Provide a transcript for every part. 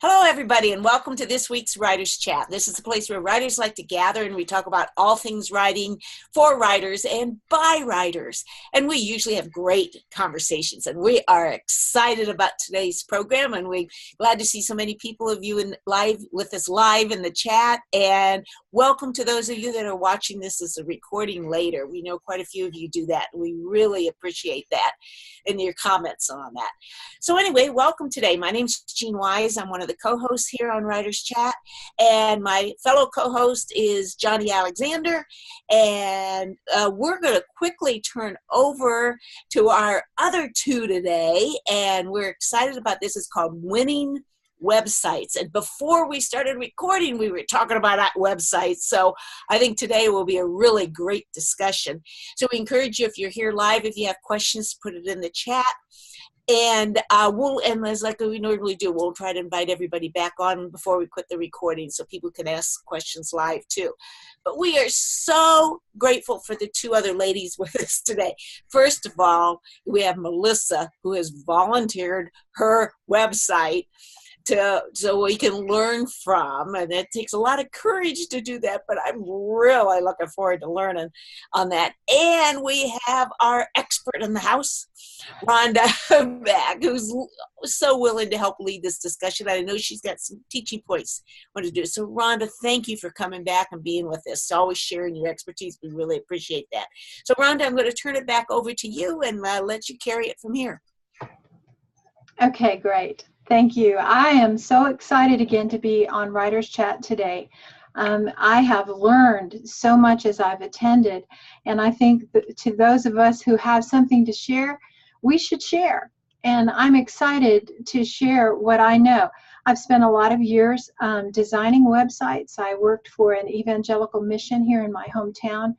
Hello, everybody, and welcome to this week's Writers Chat. This is a place where writers like to gather and we talk about all things writing for writers and by writers. And we usually have great conversations, and we are excited about today's program, and we're glad to see so many people of you with us live in the chat. And welcome to those of you that are watching this as a recording later. We know quite a few of you do that. We really appreciate that and your comments on that. So anyway, welcome today. My name's Jean Wise. I'm one of the co-hosts here on Writers Chat, and my fellow co-host is Johnny Alexander, and we're going to quickly turn over to our other two today, and we're excited about this. It's called Winning Websites. And before we started recording, we were talking about websites, so I think today will be a really great discussion. So we encourage you, if you're here live, if you have questions, put it in the chat. And as like we normally do, we'll try to invite everybody back on before we quit the recording so people can ask questions live too. But we are so grateful for the two other ladies with us today. First of all, we have Melissa, who has volunteered her website so we can learn from, and it takes a lot of courage to do that, but I'm really looking forward to learning on that. And we have our expert in the house, Rhonda back, who's so willing to help lead this discussion. I know she's got some teaching points I want to do. So Rhonda, thank you for coming back and being with us, always sharing your expertise. We really appreciate that. So Rhonda, I'm going to turn it back over to you and let you carry it from here. Okay, great. Thank you. I am so excited again to be on Writers Chat today. I have learned so much as I've attended, and I think to those of us who have something to share, we should share. And I'm excited to share what I know. I've spent a lot of years designing websites. I worked for an evangelical mission here in my hometown,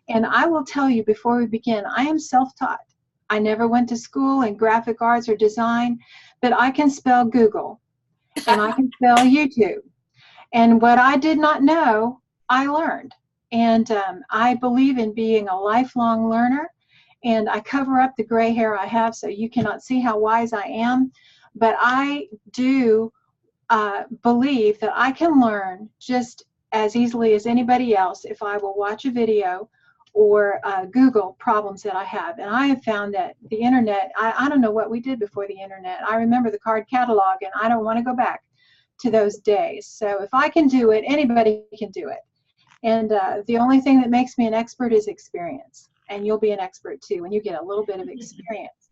and I will tell you before we begin, I am self-taught. I never went to school in graphic arts or design, but I can spell Google and I can spell YouTube. And what I did not know, I learned. And I believe in being a lifelong learner, and I cover up the gray hair I have so you cannot see how wise I am. But I do believe that I can learn just as easily as anybody else if I will watch a video or Google problems that I have. And I have found that the internet, I don't know what we did before the internet. I remember the card catalog, and I don't want to go back to those days. So if I can do it, anybody can do it. And the only thing that makes me an expert is experience. And you'll be an expert too when you get a little bit of experience.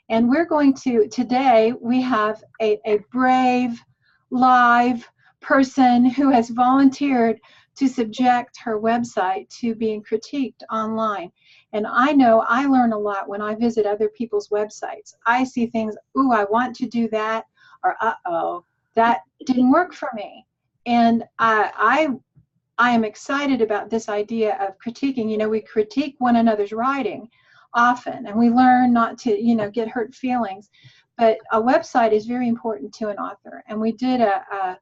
And we're going to, today, we have a brave, live person who has volunteered to subject her website to being critiqued online. And I know I learn a lot when I visit other people's websites. I see things, ooh, I want to do that, or uh-oh, that didn't work for me. And I am excited about this idea of critiquing. You know, we critique one another's writing often, and we learn not to, get hurt feelings. But a website is very important to an author. And we did a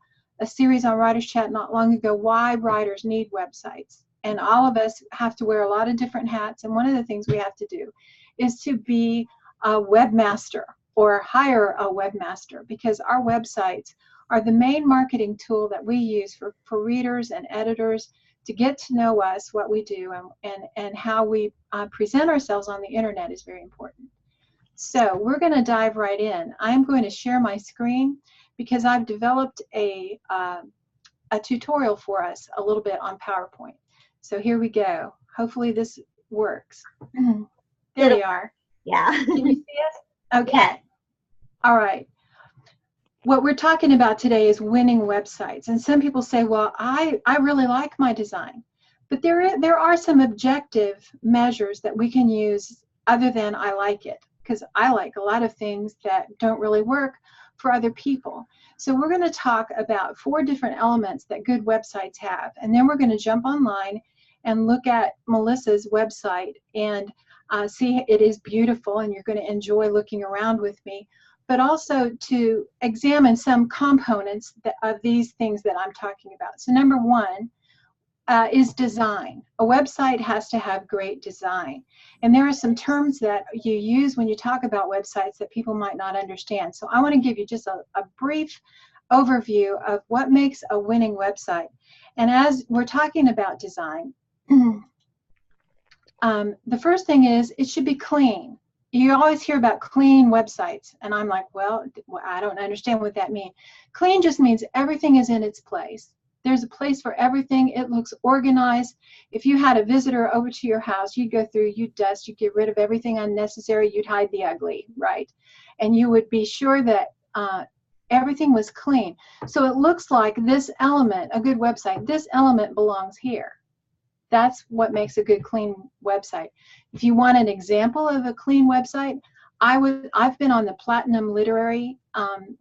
series on Writers Chat not long ago, why writers need websites. And all of us have to wear a lot of different hats. And one of the things we have to do is to be a webmaster or hire a webmaster, because our websites are the main marketing tool that we use for readers and editors to get to know us, what we do, and how we present ourselves on the internet is very important. So we're going to dive right in. I'm going to share my screen because I've developed a tutorial for us a little bit on PowerPoint. So here we go. Hopefully this works. There we are. Yeah. Can you see us? Okay. Yes. All right. What we're talking about today is winning websites. And some people say, well, I really like my design. But there are some objective measures that we can use other than I like it, because I like a lot of things that don't really work for other people. So we're going to talk about 4 different elements that good websites have. And then we're going to jump online and look at Melissa's website and see it is beautiful, and you're going to enjoy looking around with me, but also to examine some components of these things that I'm talking about. So number 1 is design. A website has to have great design. And there are some terms that you use when you talk about websites that people might not understand. So I want to give you just a brief overview of what makes a winning website. And as we're talking about design, the first thing is it should be clean. You always hear about clean websites, and I'm like, well, I don't understand what that means. Clean just means everything is in its place. There's a place for everything. It looks organized. If you had a visitor over to your house, you'd go through, you'd dust, you'd get rid of everything unnecessary, you'd hide the ugly, right? And you would be sure that everything was clean. So it looks like this element, a good website, this element belongs here. That's what makes a good clean website. If you want an example of a clean website, I've been on the Platinum Literary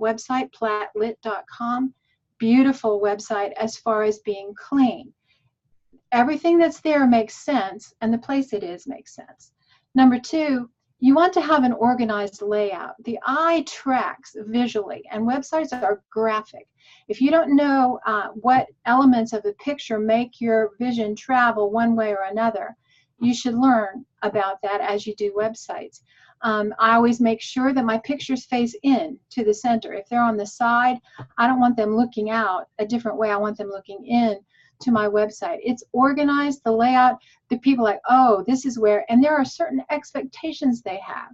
website, platlit.com. Beautiful website as far as being clean. Everything that's there makes sense, and the place it is makes sense. Number two, you want to have an organized layout. The eye tracks visually, and websites are graphic. If you don't know what elements of a picture make your vision travel one way or another, you should learn about that as you do websites. I always make sure that my pictures face in to the center. If they're on the side, I don't want them looking out a different way. I want them looking in to my website. It's organized, the layout, the people are like, oh, this is where, and there are certain expectations they have.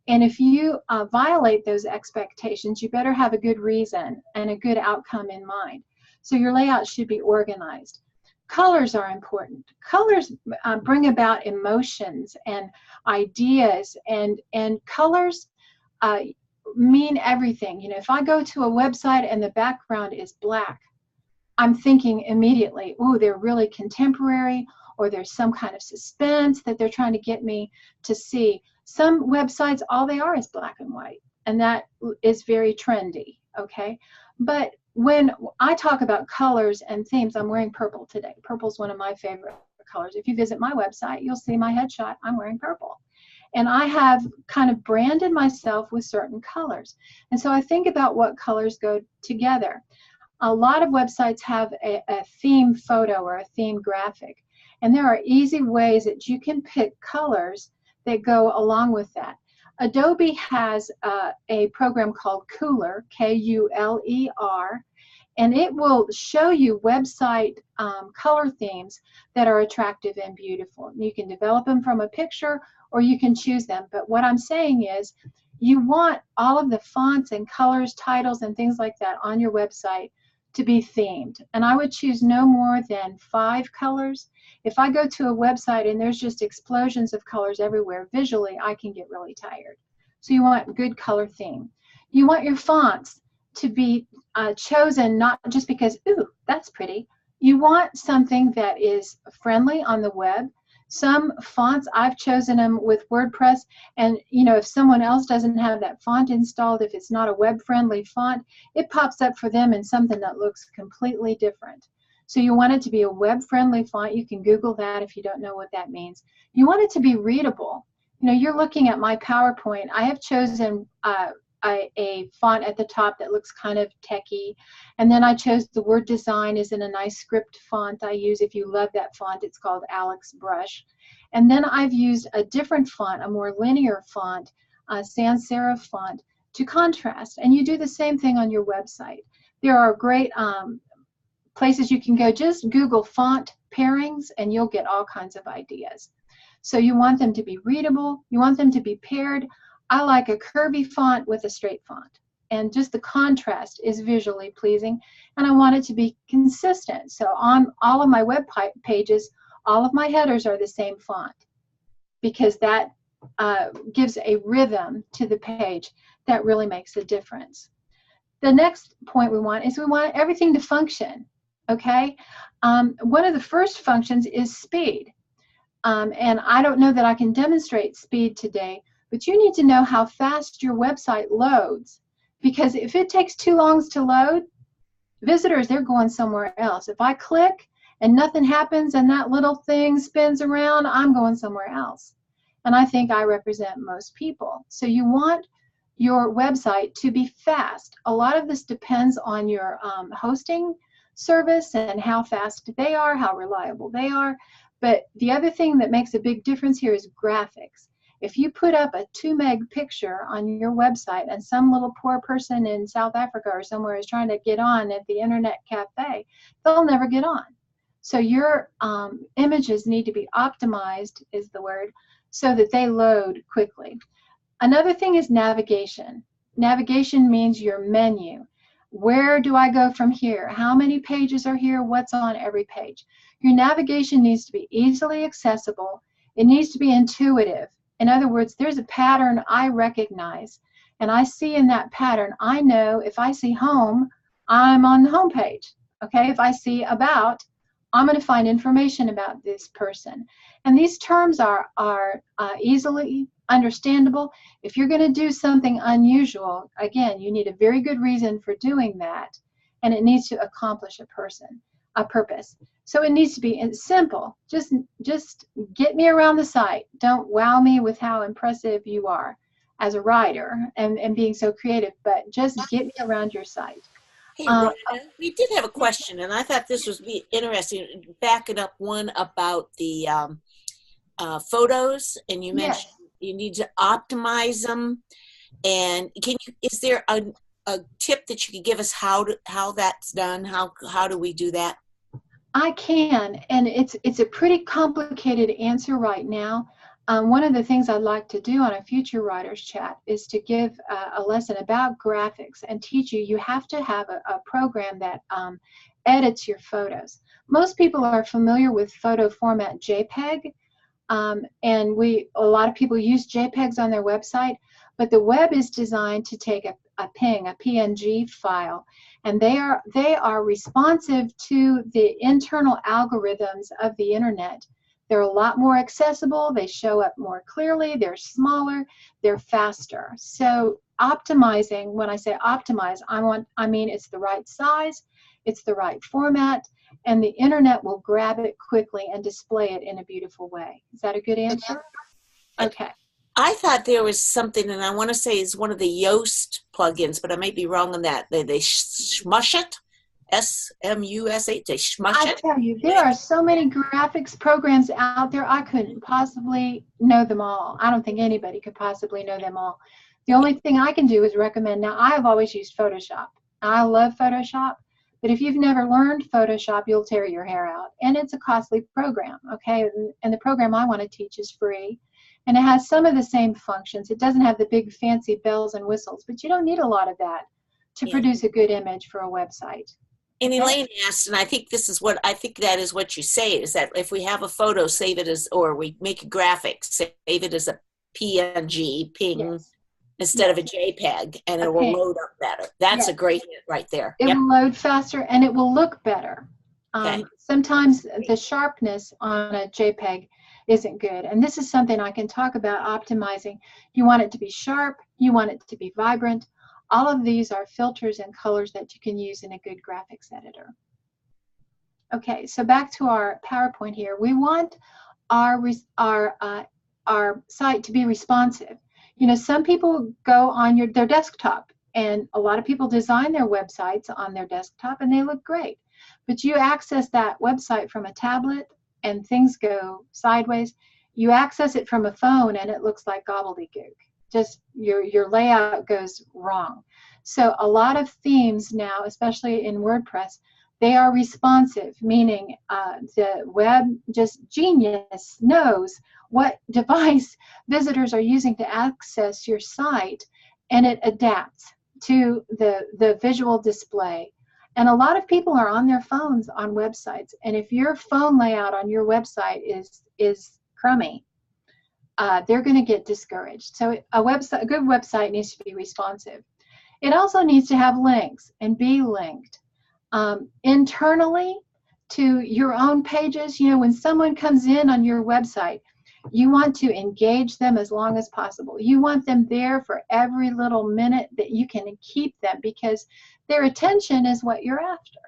And if you violate those expectations, you better have a good reason and a good outcome in mind. So your layout should be organized. Colors are important. Colors bring about emotions and ideas, and colors mean everything. You know, if I go to a website and the background is black, I'm thinking immediately, oh, they're really contemporary, or there's some kind of suspense that they're trying to get me to see. Some websites, all they are is black and white, and that is very trendy, okay? But when I talk about colors and themes, I'm wearing purple today. Purple is one of my favorite colors. If you visit my website, you'll see my headshot. I'm wearing purple. And I have kind of branded myself with certain colors. And so I think about what colors go together. A lot of websites have a theme photo or a theme graphic. And there are easy ways that you can pick colors that go along with that. Adobe has a program called Cooler, K-U-L-E-R, and it will show you website color themes that are attractive and beautiful. You can develop them from a picture, or you can choose them. But what I'm saying is, you want all of the fonts and colors, titles, and things like that on your website to be themed. And I would choose no more than 5 colors. If I go to a website and there's just explosions of colors everywhere, visually I can get really tired. So you want good color theme. You want your fonts to be chosen not just because, ooh, that's pretty. You want something that is friendly on the web. Some fonts, I've chosen them with WordPress, and you know, if someone else doesn't have that font installed, if it's not a web-friendly font, it pops up for them in something that looks completely different. So you want it to be a web-friendly font. You can Google that if you don't know what that means. You want it to be readable. You know, you're looking at my PowerPoint. I have chosen a font at the top that looks kind of techy, and then I chose the word design is in a nice script font I use. If you love that font, it's called Alex Brush. And then I've used a different font, a more linear font, sans serif font, to contrast. And you do the same thing on your website. There are great places you can go. Just Google font pairings and you'll get all kinds of ideas. So you want them to be readable, you want them to be paired. I like a curvy font with a straight font, and just the contrast is visually pleasing, and I want it to be consistent. So on all of my web pages, all of my headers are the same font, because that gives a rhythm to the page that really makes a difference. The next point we want is we want everything to function, okay? One of the first functions is speed, and I don't know that I can demonstrate speed today, but you need to know how fast your website loads, because if it takes too long to load, visitors, they're going somewhere else. If I click and nothing happens and that little thing spins around, I'm going somewhere else. And I think I represent most people. So you want your website to be fast. A lot of this depends on your hosting service and how fast they are, how reliable they are. But the other thing that makes a big difference here is graphics. If you put up a 2 meg picture on your website and some little poor person in South Africa or somewhere is trying to get on at the internet cafe, they'll never get on. So your images need to be optimized, is the word, so that they load quickly. Another thing is navigation. Navigation means your menu. Where do I go from here? How many pages are here? What's on every page? Your navigation needs to be easily accessible. It needs to be intuitive. In other words, there's a pattern I recognize, and I see in that pattern, I know if I see home, I'm on the home page. Okay, if I see about, I'm going to find information about this person. And these terms are easily understandable. If you're going to do something unusual, again, you need a very good reason for doing that, and it needs to accomplish a purpose. So it needs to be simple. Just get me around the site. Don't wow me with how impressive you are as a writer and being so creative, but just get me around your site. Hey, Rhonda, we did have a question, and I thought this was interesting, backing up one about the photos, and you mentioned you need to optimize them. And is there a tip that you could give us how that's done? How do we do that? I can, and it's a pretty complicated answer right now. One of the things I'd like to do on a future writers chat is to give a lesson about graphics and teach you have to have a program that edits your photos. Most people are familiar with photo format JPEG, and a lot of people use JPEGs on their website, but the web is designed to take a PNG file, and they are responsive to the internal algorithms of the internet. They're a lot more accessible, they show up more clearly, they're smaller, they're faster. So optimizing, when I say optimize, I mean it's the right size, it's the right format, and the internet will grab it quickly and display it in a beautiful way. Is that a good answer? Okay. I thought there was something, and I want to say is one of the Yoast plugins, but I may be wrong on that. They smush it, S-M-U-S-H, they smush it. I tell you, there are so many graphics programs out there, I couldn't possibly know them all. I don't think anybody could possibly know them all. The only thing I can do is recommend. Now, I have always used Photoshop. I love Photoshop, but if you've never learned Photoshop, you'll tear your hair out. And it's a costly program, okay? And the program I want to teach is free. And it has some of the same functions. It doesn't have the big fancy bells and whistles, but you don't need a lot of that to produce a good image for a website. And Elaine asked, and I think that is what you say, is that if we have a photo, save it as, or we make a graphic, save it as a PNG, ping, instead of a JPEG, and it will load up better. That's a great hit right there. It will load faster, and it will look better. Sometimes the sharpness on a JPEG isn't good, and this is something I can talk about optimizing. You want it to be sharp, you want it to be vibrant. All of these are filters and colors that you can use in a good graphics editor. Okay, so back to our PowerPoint here. We want our site to be responsive. You know, some people go on their desktop, and a lot of people design their websites on their desktop, and they look great. But you access that website from a tablet, and things go sideways. You access it from a phone, and it looks like gobbledygook. Just your layout goes wrong. So a lot of themes now, especially in WordPress, they are responsive, meaning the web genius knows what device visitors are using to access your site, and it adapts to the visual display. And a lot of people are on their phones on websites, and if your phone layout on your website is crummy, they're going to get discouraged. So a good website needs to be responsive. It also needs to have links and be linked internally to your own pages. You know, when someone comes in on your website, you want to engage them as long as possible. You want them there for every little minute that you can keep them, because their attention is what you're after.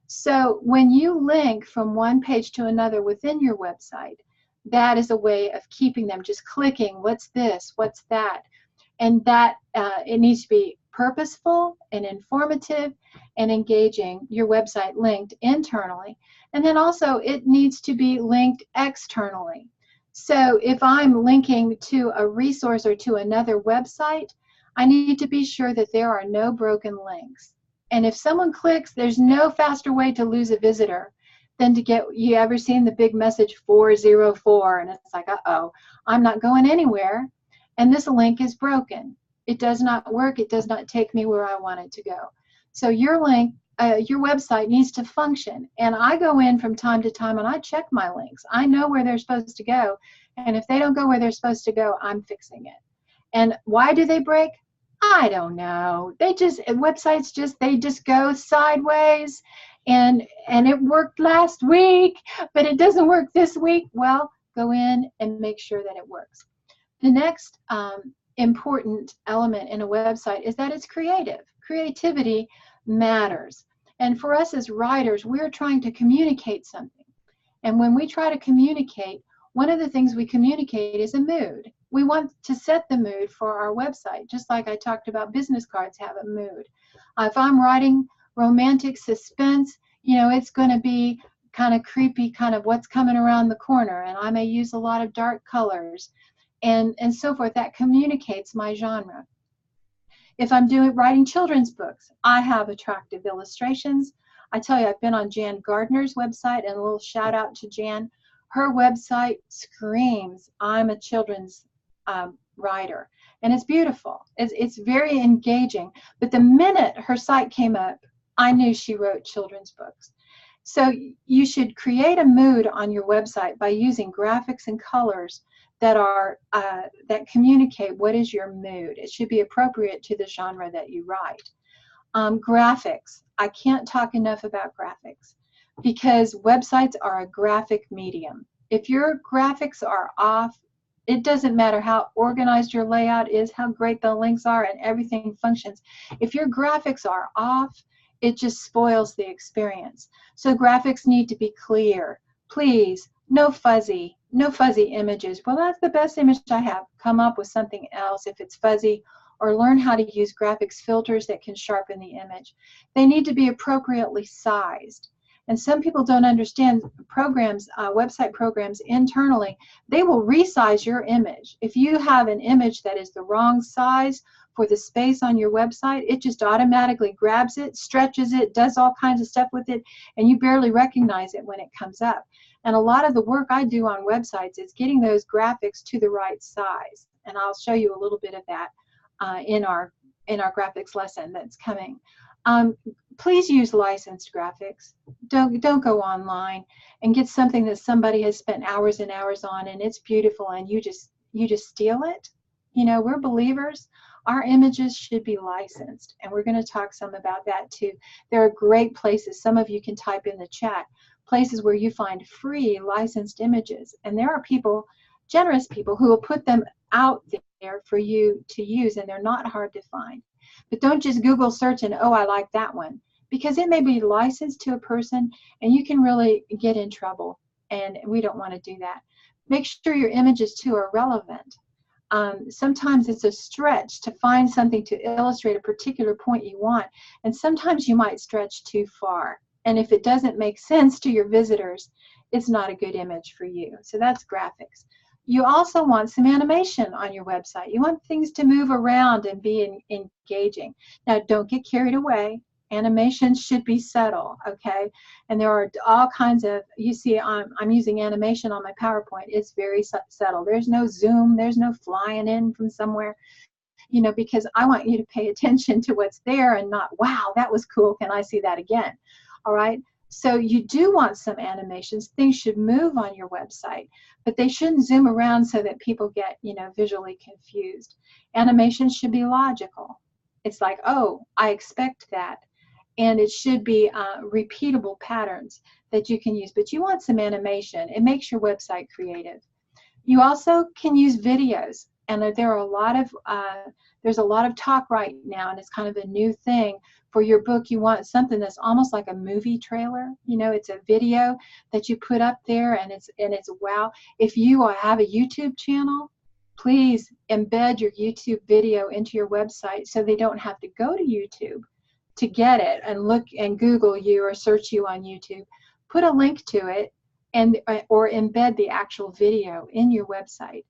So when you link from one page to another within your website, that is a way of keeping them just clicking, what's this, what's that? And that it needs to be purposeful and informative and engaging, your website linked internally. And then also it needs to be linked externally. So if I'm linking to a resource or to another website, I need to be sure that there are no broken links. And if someone clicks, there's no faster way to lose a visitor than to get, you ever seen the big message 404? And it's like, uh-oh, I'm not going anywhere. And this link is broken. It does not work. It does not take me where I want it to go. So your link, your website needs to function. And I go in from time to time and I check my links. I know where they're supposed to go. And if they don't go where they're supposed to go, I'm fixing it. And why do they break? I don't know. Websites just go sideways. And it worked last week, but it doesn't work this week. Well, go in and make sure that it works. The next important element in a website is that it's creative. Creativity matters. And for us as writers, we're trying to communicate something. And when we try to communicate, one of the things we communicate is a mood. We want to set the mood for our website, just like I talked about business cards have a mood. If I'm writing romantic suspense, it's going to be kind of creepy, kind of what's coming around the corner, and I may use a lot of dark colors and so forth. That communicates my genre. If I'm writing children's books, I have attractive illustrations. I tell you, I've been on Jan Gardner's website, and a little shout out to Jan. Her website screams, I'm a children's writer. And it's beautiful. It's very engaging. But the minute her site came up, I knew she wrote children's books. So you should create a mood on your website by using graphics and colors that communicate what is your mood. It should be appropriate to the genre that you write. Graphics. I can't talk enough about graphics because websites are a graphic medium. If your graphics are off, it doesn't matter how organized your layout is, how great the links are, and everything functions. If your graphics are off, it just spoils the experience. So graphics need to be clear. Please, no fuzzy images. Well, that's the best image I have. Come up with something else if it's fuzzy, or learn how to use graphics filters that can sharpen the image. They need to be appropriately sized. And some people don't understand programs, website programs internally, they will resize your image. If you have an image that is the wrong size for the space on your website, it just automatically grabs it, stretches it, does all kinds of stuff with it, and you barely recognize it when it comes up. And a lot of the work I do on websites is getting those graphics to the right size. And I'll show you a little bit of that in our graphics lesson that's coming. Please use licensed graphics. Don't go online and get something that somebody has spent hours and hours on and it's beautiful and you just steal it. We're believers. Our images should be licensed, and we're going to talk some about that too. There are great places, some of you can type in the chat, places where you find free licensed images, and there are people, generous people, who will put them out there for you to use, and they're not hard to find. But don't just Google search and, oh, I like that one, because it may be licensed to a person and you can really get in trouble, and we don't want to do that. Make sure your images too are relevant. Sometimes it's a stretch to find something to illustrate a particular point you want, and sometimes you might stretch too far. And if it doesn't make sense to your visitors, it's not a good image for you. So that's graphics. You also want some animation on your website. You want things to move around and be engaging. Now, don't get carried away. Animation should be subtle, okay? And there are all kinds of, you see, I'm using animation on my PowerPoint. It's very subtle. There's no zoom. There's no flying in from somewhere, because I want you to pay attention to what's there and not, wow, that was cool. Can I see that again? All right? So you do want some animations. Things should move on your website, but they shouldn't zoom around so that people get, visually confused. Animations should be logical. It's like, oh, I expect that. And it should be repeatable patterns that you can use. But you want some animation. It makes your website creative. You also can use videos. And there are there's a lot of talk right now, and it's kind of a new thing. For your book, you want something that's almost like a movie trailer. It's a video that you put up there, and it's wow. If you have a YouTube channel, please embed your YouTube video into your website so they don't have to go to YouTube to get it and look and Google you or search you on YouTube. Put a link to it and or embed the actual video in your website.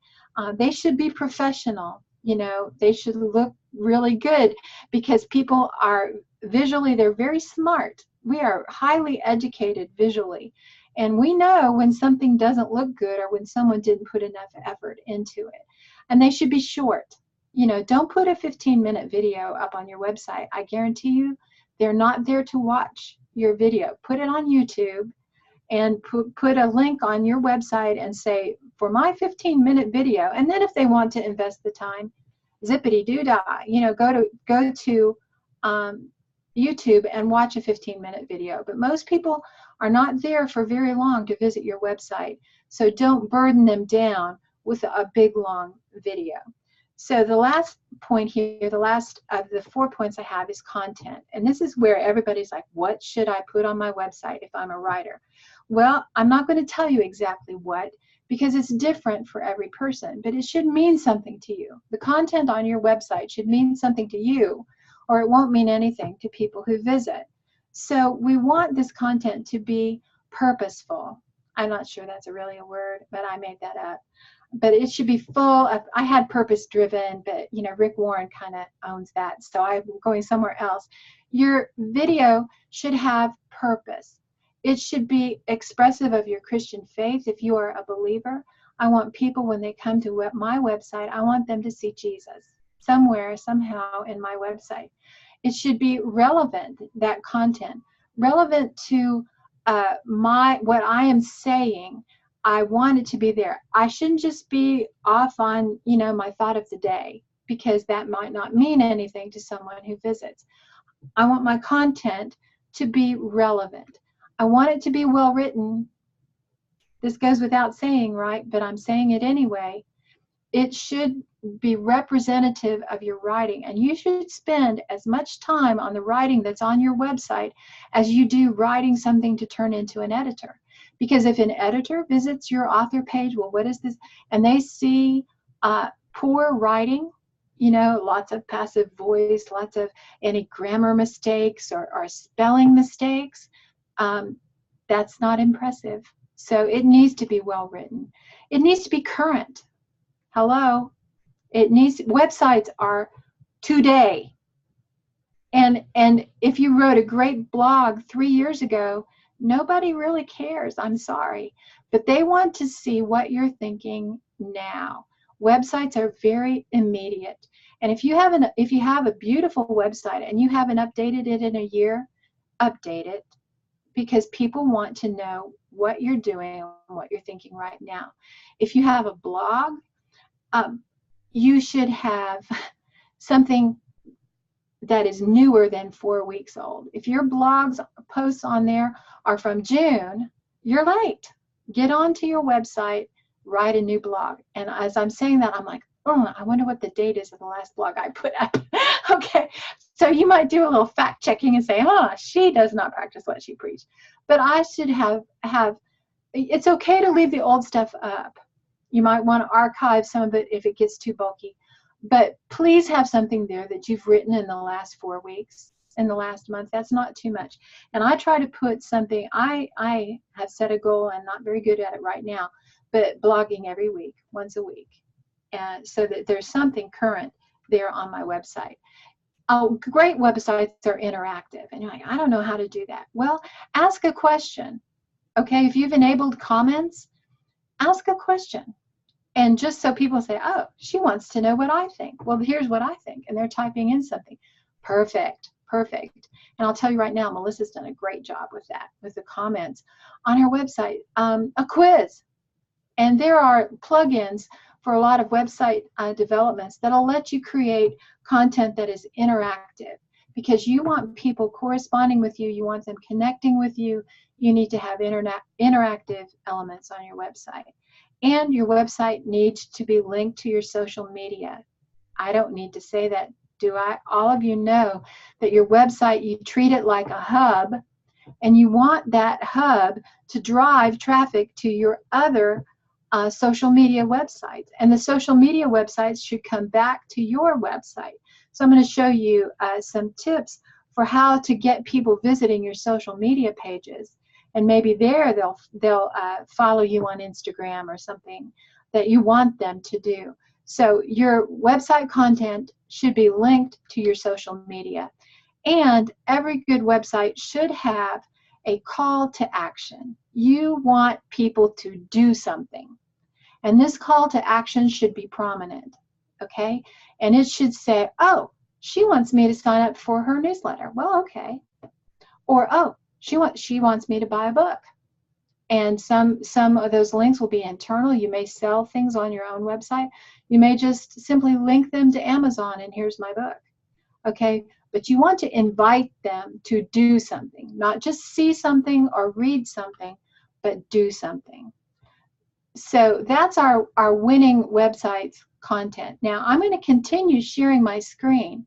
They should be professional. You know, they should look really good, because people are visually, they're very smart. We are highly educated visually, and we know when something doesn't look good or when someone didn't put enough effort into it. And they should be short. You know, don't put a 15-minute video up on your website. I guarantee you they're not there to watch your video. Put it on YouTube and put a link on your website and say, for my 15-minute video. And then if they want to invest the time, zippity-doo-dah, you know, go to YouTube and watch a 15-minute video. But most people are not there for very long to visit your website, so don't burden them down with a big, long video. So the last point here, the last of the 4 points I have, is content. And this is where everybody's like, what should I put on my website if I'm a writer? Well, I'm not going to tell you exactly what, because it's different for every person, but it should mean something to you. The content on your website should mean something to you, or it won't mean anything to people who visit. So we want this content to be purposeful. I'm not sure that's really a word, but I made that up. But it should be full of, I had purpose driven, but you know, Rick Warren kind of owns that, so I'm going somewhere else. Your video should have purpose. It should be expressive of your Christian faith. If you are a believer, I want people, when they come to my website, I want them to see Jesus somewhere, somehow in my website. It should be relevant, that content, relevant to what I am saying. I want it to be there. I shouldn't just be off on, you know, my thought of the day, because that might not mean anything to someone who visits. I want my content to be relevant. I want it to be well written. This goes without saying, right? But I'm saying it anyway. It should be representative of your writing, and you should spend as much time on the writing that's on your website as you do writing something to turn into an editor. Because if an editor visits your author page, well, what is this? And they see poor writing, you know, lots of passive voice, lots of any grammar mistakes or spelling mistakes, that's not impressive. So it needs to be well written. It needs to be current. Hello? Websites are today. And if you wrote a great blog 3 years ago, nobody really cares, I'm sorry. But they want to see what you're thinking now. Websites are very immediate. And if you have a beautiful website and you haven't updated it in a year, update it, because people want to know what you're doing and what you're thinking right now. If you have a blog, you should have something that is newer than 4 weeks old. If your blog's posts on there are from June, you're late. Get onto your website, write a new blog. And as I'm saying that, I'm like, oh, I wonder what the date is of the last blog I put up. Okay, so you might do a little fact checking and say, oh, she does not practice what she preached. But I should have, it's okay to leave the old stuff up. You might want to archive some of it if it gets too bulky. But please have something there that you've written in the last 4 weeks, in the last month. That's not too much. And I try to put something, I have set a goal, and not very good at it right now, but blogging every week, once a week. And so that there's something current there on my website. Great websites are interactive. And you're like, I don't know how to do that. Well, ask a question. Okay, if you've enabled comments, ask a question. And just so people say, oh, she wants to know what I think. Well, here's what I think. And they're typing in something. Perfect, perfect. And I'll tell you right now, Melissa's done a great job with that, with the comments on her website. A quiz. And there are plugins for a lot of website developments that'll let you create content that is interactive, because you want people corresponding with you. You want them connecting with you. You need to have interactive elements on your website. And your website needs to be linked to your social media. I don't need to say that, do I? All of you know that your website, you treat it like a hub, and you want that hub to drive traffic to your other social media websites. And the social media websites should come back to your website. So I'm going to show you some tips for how to get people visiting your social media pages. and maybe there they'll follow you on Instagram or something that you want them to do. So your website content should be linked to your social media. And every good website should have a call to action. You want people to do something. And this call to action should be prominent, okay? And it should say, oh, she wants me to sign up for her newsletter. Well, okay. Or, oh, she wants me to buy a book. And some of those links will be internal. You may sell things on your own website. You may just simply link them to Amazon and here's my book, okay? But you want to invite them to do something, not just see something or read something, but do something. So that's our winning websites content. Now I'm going to continue sharing my screen,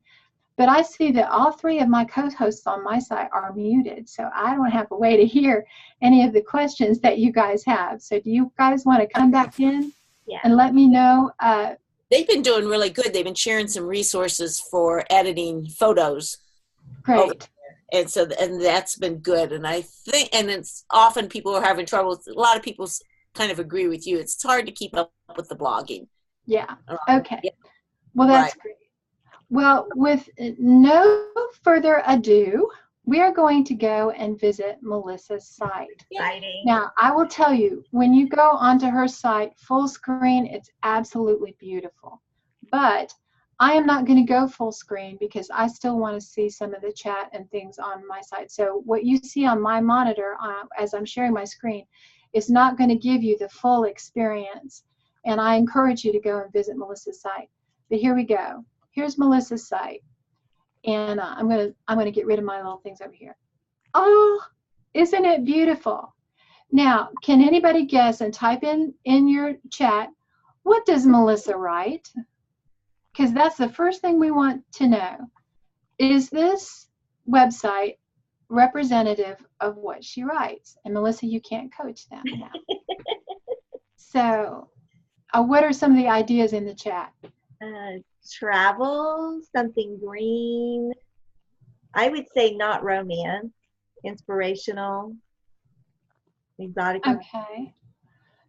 but I see that all three of my co-hosts on my site are muted, so I don't have a way to hear any of the questions that you guys have. So do you guys want to come back in and let me know? They've been doing really good. They've been sharing some resources for editing photos. Great. And so, and that's been good. And I think, and it's often people are having trouble. A lot of people kind of agree with you. It's hard to keep up with the blogging. Yeah. Okay. Yeah. Well, that's great. Well, with no further ado, we are going to go and visit Melissa's site. Exciting. Now, I will tell you, when you go onto her site full screen, it's absolutely beautiful. But I am not going to go full screen because I still want to see some of the chat and things on my site. So what you see on my monitor as I'm sharing my screen is not going to give you the full experience. And I encourage you to go and visit Melissa's site. But here we go. Here's Melissa's site. And I'm gonna get rid of my little things over here. Oh, isn't it beautiful? Now, can anybody guess and type in your chat, what does Melissa write? Because that's the first thing we want to know. Is this website representative of what she writes? And Melissa, you can't coach them now. So, what are some of the ideas in the chat? Travel, something green. I would say not romance, inspirational, exotic. Okay.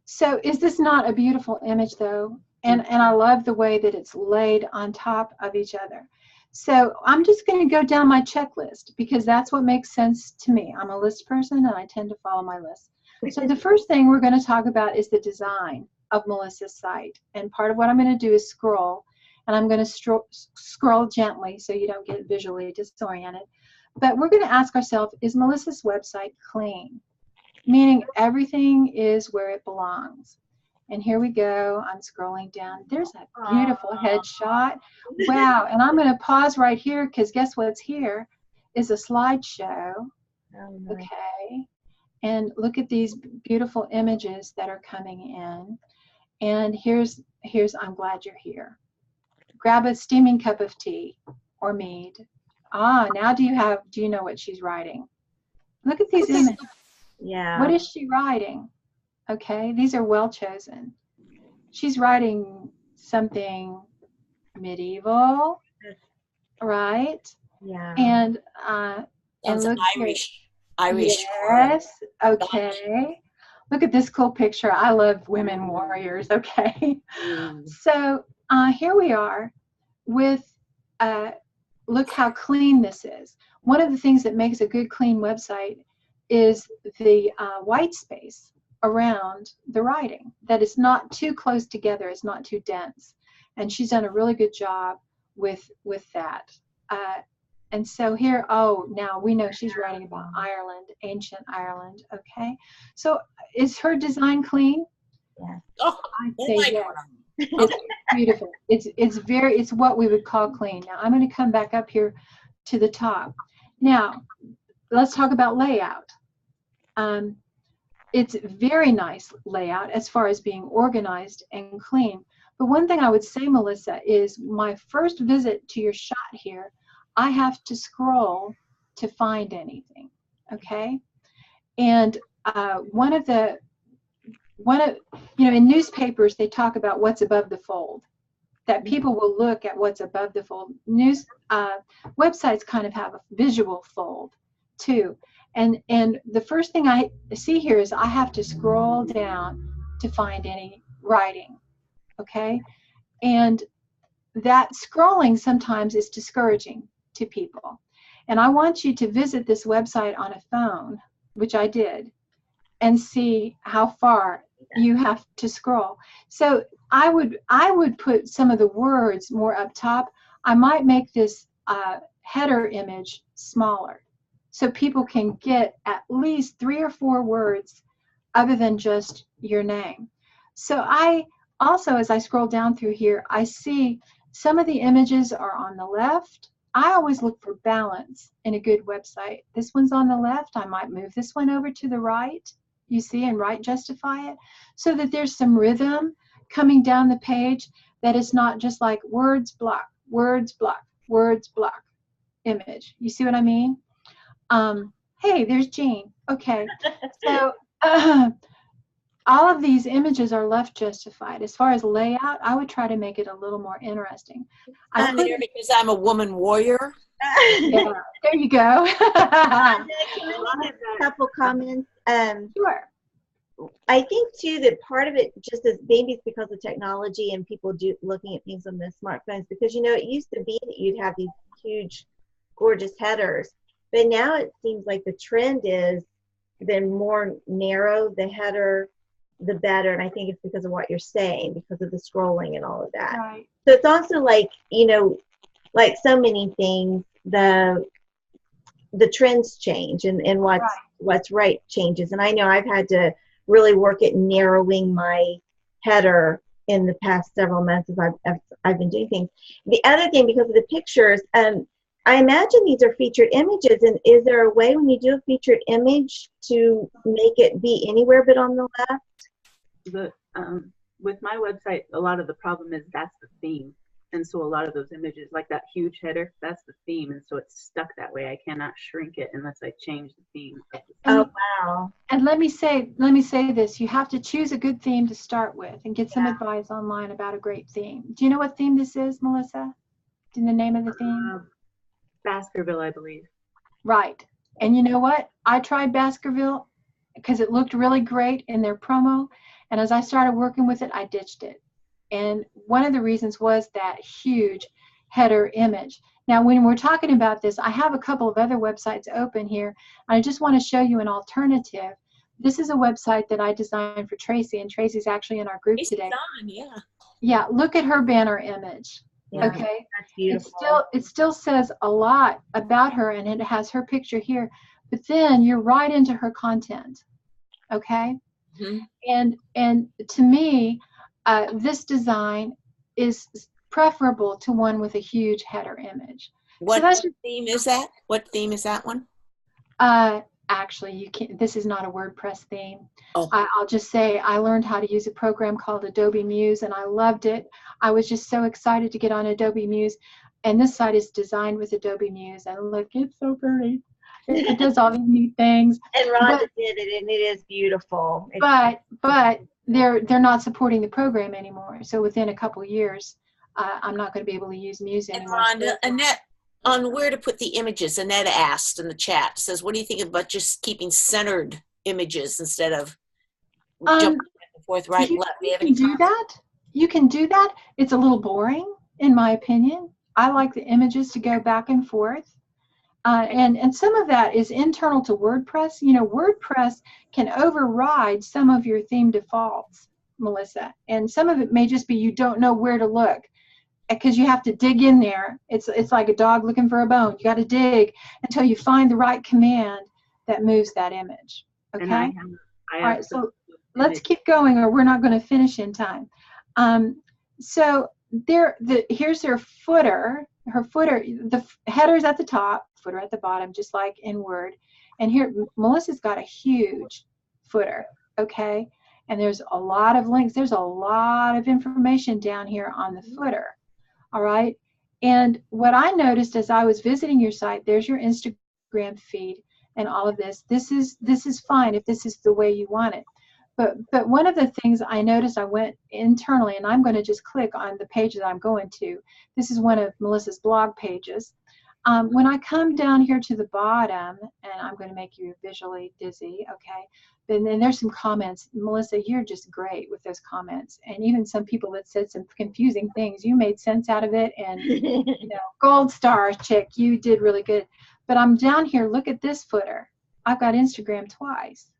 So is this not a beautiful image though? And I love the way that it's laid on top of each other. So I'm just going to go down my checklist because that's what makes sense to me. I'm a list person and I tend to follow my list. So the first thing we're going to talk about is the design of Melissa's site. And part of what I'm going to do is scroll. And I'm going to scroll gently so you don't get visually disoriented. But we're going to ask ourselves, is Melissa's website clean? Meaning everything is where it belongs. And here we go. I'm scrolling down. There's a beautiful headshot. Wow. And I'm going to pause right here because guess what's here is a slideshow. Oh, nice. Okay. And look at these beautiful images that are coming in. And here's I'm glad you're here. Grab a steaming cup of tea or mead. Now do you know what she's writing? Look at these images. Yeah. What is she writing? Okay, these are well chosen. She's writing something medieval, right? Yeah. And look Irish. Yes. Okay. Look at this cool picture. I love women warriors. Okay. So here we are with, look how clean this is. One of the things that makes a good clean website is the white space around the writing, that it's not too close together, it's not too dense. And she's done a really good job with that. And so here, now we know she's writing about Ireland, ancient Ireland, okay? So is her design clean? Yeah. I'd say yes. It's beautiful. It's what we would call clean. Now I'm going to come back up here to the top. Now let's talk about layout. It's very nice layout as far as being organized and clean. But one thing I would say, Melissa, is my first visit to your shot here, I have to scroll to find anything, okay? And in newspapers, they talk about what's above the fold, that people will look at what's above the fold. Websites kind of have a visual fold too. And the first thing I see here is I have to scroll down to find any writing, okay? And that scrolling sometimes is discouraging to people. And I want you to visit this website on a phone, which I did, and see how far you have to scroll. So I would put some of the words more up top. I might make this header image smaller so people can get at least 3 or 4 words other than just your name. So I also, as I scroll down through here, I see some of the images are on the left. I always look for balance in a good website. This one's on the left. I might move this one over to the right, you see, and right justify it, so that there's some rhythm coming down the page, that it's not just like words block, words block, words block, image. You see what I mean? Hey, there's Jean. Okay. So all of these images are left justified. As far as layout, I would try to make it a little more interesting. I'm here because I'm a woman warrior. Yeah, there you go. Can I make a couple comments? Sure. I think too that part of it just is maybe it's because of technology and people looking at things on their smartphones, because it used to be that you'd have these huge, gorgeous headers, but now it seems like the trend is the more narrow the header, the better. And I think it's because of what you're saying, because of the scrolling and all of that. Right. So it's also like, like so many things, the trends change and what's right changes. And I know I've had to really work at narrowing my header in the past several months as I've been doing things. The other thing, because of the pictures, I imagine these are featured images, and is there a way when you do a featured image to make it be anywhere but on the left? With my website, a lot of the problem is that's the theme. And so a lot of those images, like that huge header, that's the theme. And so it's stuck that way. I cannot shrink it unless I change the theme. Oh, wow. And let me say this. You have to choose a good theme to start with and get some advice online about a great theme. Do you know what theme this is, Melissa? Do you know the name of the theme? Baskerville, I believe. Right. And you know what? I tried Baskerville because it looked really great in their promo. And as I started working with it, I ditched it. And one of the reasons was that huge header image. Now, when we're talking about this, I have a couple of other websites open here. I just want to show you an alternative. This is a website that I designed for Tracy, and Tracy's actually in our group today. Yeah, look at her banner image. Yeah, okay, that's beautiful. It still says a lot about her, and it has her picture here. But then you're right into her content. Okay, and to me, this design is preferable to one with a huge header image. What theme is that? What theme is that one? Actually, you can't. This is not a WordPress theme. Oh. I'll just say I learned how to use a program called Adobe Muse, and I loved it. I was just so excited to get on Adobe Muse, and this site is designed with Adobe Muse. And look, it's so pretty. It does all these neat things. And Rhonda did it, and it is beautiful. But they're not supporting the program anymore. So within a couple of years, I'm not going to be able to use Muse anymore. And Rhonda, Annette, on where to put the images, Annette asked in the chat, says, what do you think about just keeping centered images instead of jumping back and forth, right and left? You can do that. You can do that. It's a little boring, in my opinion. I like the images to go back and forth. And some of that is internal to WordPress. WordPress can override some of your theme defaults, Melissa. And some of it may just be you don't know where to look because you have to dig in there. It's like a dog looking for a bone. You got to dig until you find the right command that moves that image. Okay? I all right, so let's keep going or we're not going to finish in time. So here's their footer. Her footer, the header's at the top, footer at the bottom, just like in Word. And here, Melissa's got a huge footer, okay? And there's a lot of links. There's a lot of information down here on the footer, all right? And what I noticed as I was visiting your site, there's your Instagram feed and all of this. This is fine if this is the way you want it. But one of the things I noticed, I went internally, and I'm going to just click on the page that I'm going to. This is one of Melissa's blog pages. When I come down here to the bottom, and I'm going to make you visually dizzy, okay? And then there's some comments. Melissa, you're just great with those comments. And even some people that said some confusing things, you made sense out of it. And, you know, gold star, chick, you did really good. But I'm down here, look at this footer. I've got Instagram twice.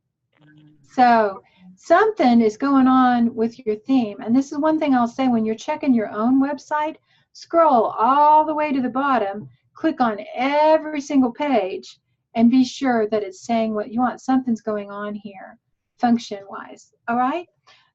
So something is going on with your theme. And this is one thing I'll say, when you're checking your own website, scroll all the way to the bottom, click on every single page, and be sure that it's saying what you want. Something's going on here, function-wise, all right?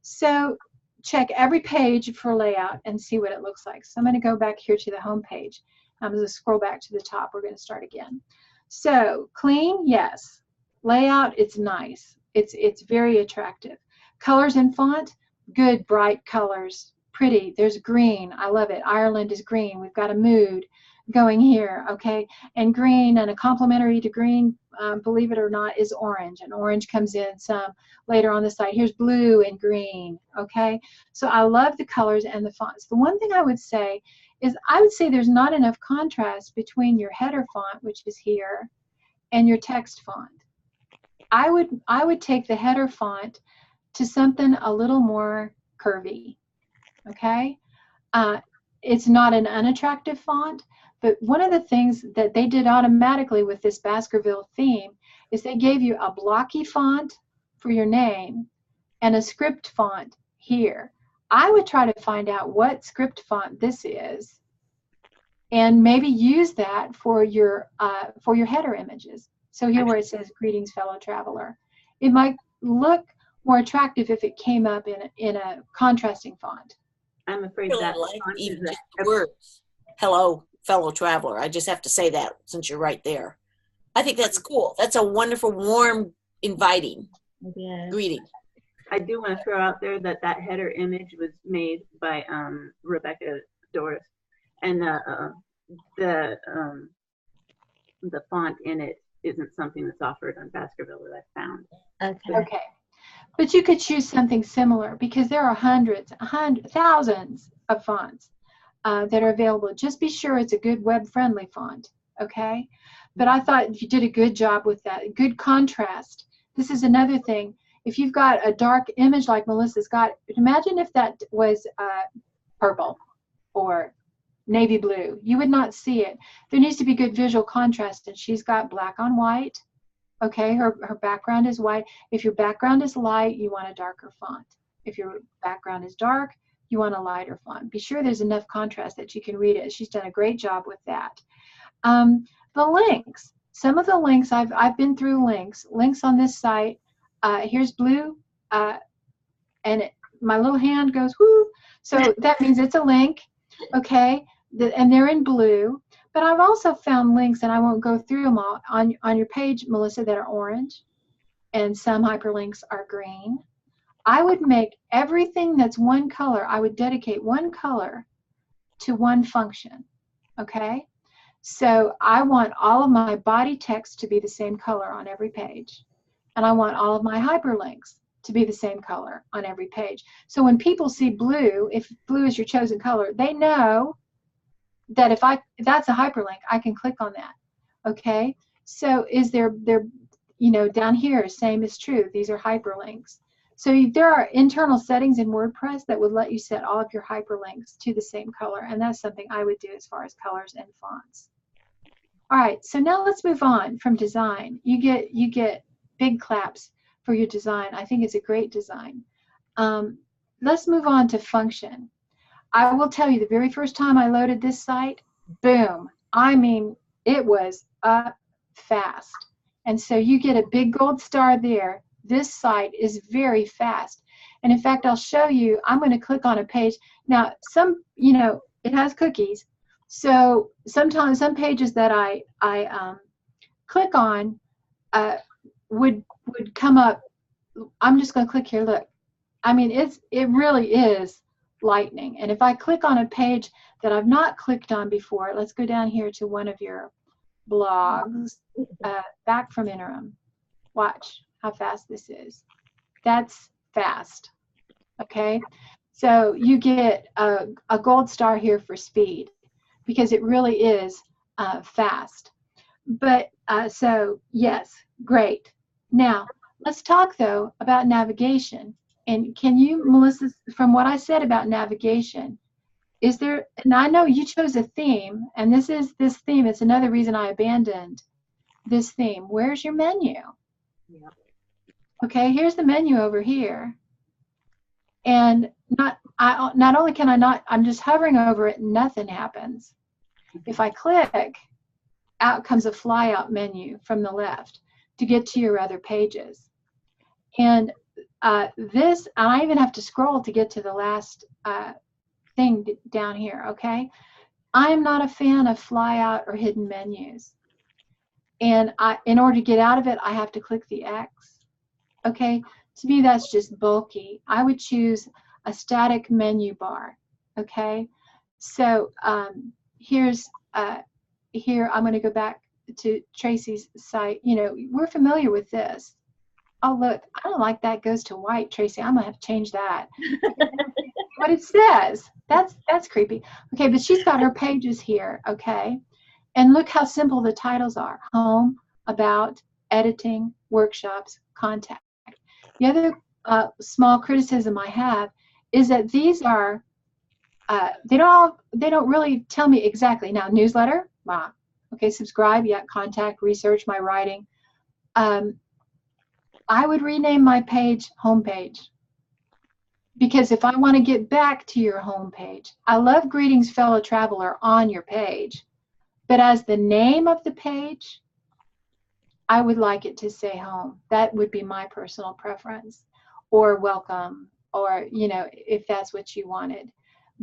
So check every page for layout and see what it looks like. So I'm going to go back here to the home page. I'm going to scroll back to the top. We're going to start again. So clean, yes. Layout, it's nice. It's very attractive. Colors and font, good, bright colors, pretty. There's green. I love it. Ireland is green. We've got a mood going here, okay? And green, and a complementary to green, believe it or not, is orange. And orange comes in some later on the site. Here's blue and green, okay? So I love the colors and the fonts. The one thing I would say is there's not enough contrast between your header font, which is here, and your text font. I would take the header font to something a little more curvy, okay? It's not an unattractive font, but one of the things that they did automatically with this Baskerville theme is they gave you a blocky font for your name and a script font here. I would try to find out what script font this is and maybe use that for your header images. So here where it says, greetings, fellow traveler. It might look more attractive if it came up in a contrasting font. I'm afraid that like even just the words, hello, fellow traveler. I just have to say that since you're right there. I think that's cool. That's a wonderful, warm, inviting greeting. I do want to throw out there that header image was made by Rebecca Doris, and the font in it isn't something that's offered on Baskerville that I found. Okay. But you could choose something similar, because there are thousands of fonts that are available. Just be sure it's a good web-friendly font, okay? But I thought you did a good job with that. Good contrast. This is another thing. If you've got a dark image like Melissa's got, imagine if that was purple or navy blue. You would not see it. There needs to be good visual contrast, and she's got black on white. Okay, her background is white. If your background is light, you want a darker font. If your background is dark, you want a lighter font. Be sure there's enough contrast that you can read it. She's done a great job with that. The links. Some of the links, I've been through links. Links on this site. Here's blue, and my little hand goes, whoo. So that means it's a link, okay? And they're in blue. But I've also found links, and I won't go through them all, on your page, Melissa, that are orange, and some hyperlinks are green. I would make everything that's one color, I would dedicate one color to one function, okay? So I want all of my body text to be the same color on every page. And I want all of my hyperlinks to be the same color on every page. So when people see blue, if blue is your chosen color, they know that if that's a hyperlink, I can click on that. Okay, so is there down here, same is true. These are hyperlinks. So there are internal settings in WordPress that would let you set all of your hyperlinks to the same color, and that's something I would do as far as colors and fonts. All right, so now let's move on from design. You get big claps for your design. I think it's a great design. Let's move on to function. I will tell you, the very first time I loaded this site, boom. I mean, it was up fast. And so you get a big gold star there. This site is very fast. And in fact, I'll show you, I'm going to click on a page. Now, it has cookies. So sometimes some pages that I click on would come up. I'm just going to click here, look. I mean, it really is lightning. And if I click on a page that I've not clicked on before, let's go down here to one of your blogs, back from interim. Watch how fast this is. That's fast. Okay, so you get a gold star here for speed, because it really is fast. But so yes, great. Now let's talk though about navigation. And can you, Melissa, from what I said about navigation, is there, and I know you chose a theme, and this theme, it's another reason I abandoned this theme. Where's your menu? Yeah. Okay, here's the menu over here. And not only can I not, I'm just hovering over it and nothing happens. If I click, out comes a flyout menu from the left to get to your other pages. And this, I even have to scroll to get to the last thing down here, okay? I'm not a fan of flyout or hidden menus. And in order to get out of it, I have to click the X, okay? To me, that's just bulky. I would choose a static menu bar, okay? So here, I'm going to go back to Tracy's site. You know, we're familiar with this. Oh, look, I don't like that goes to white, Tracy. I'm going to have to change that. What it says, that's creepy. Okay, but she's got her pages here, okay? And look how simple the titles are. Home, about, editing, workshops, contact. The other small criticism I have is that these are, they don't really tell me exactly. Now, newsletter, okay, subscribe, yeah, contact, research, my writing. I would rename my page homepage, because if I want to get back to your homepage, I love Greetings Fellow Traveler on your page, but as the name of the page, I would like it to say home. That would be my personal preference, or welcome, or, you know, if that's what you wanted.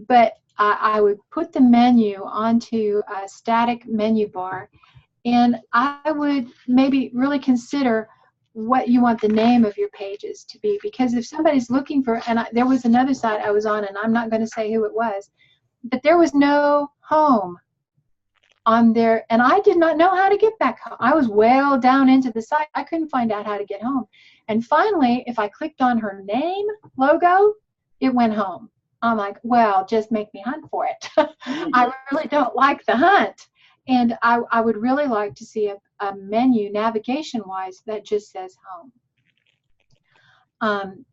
But I would put the menu onto a static menu bar, and I would maybe really consider what you want the name of your pages to be, because if somebody's looking for, and there was another site I was on, and I'm not going to say who it was, but there was no home on there, and I did not know how to get back home. I was well down into the site. I couldn't find out how to get home. And finally, if I clicked on her name logo, it went home. I'm like, well, just make me hunt for it. I really don't like the hunt. And I would really like to see a menu, navigation-wise, that just says home.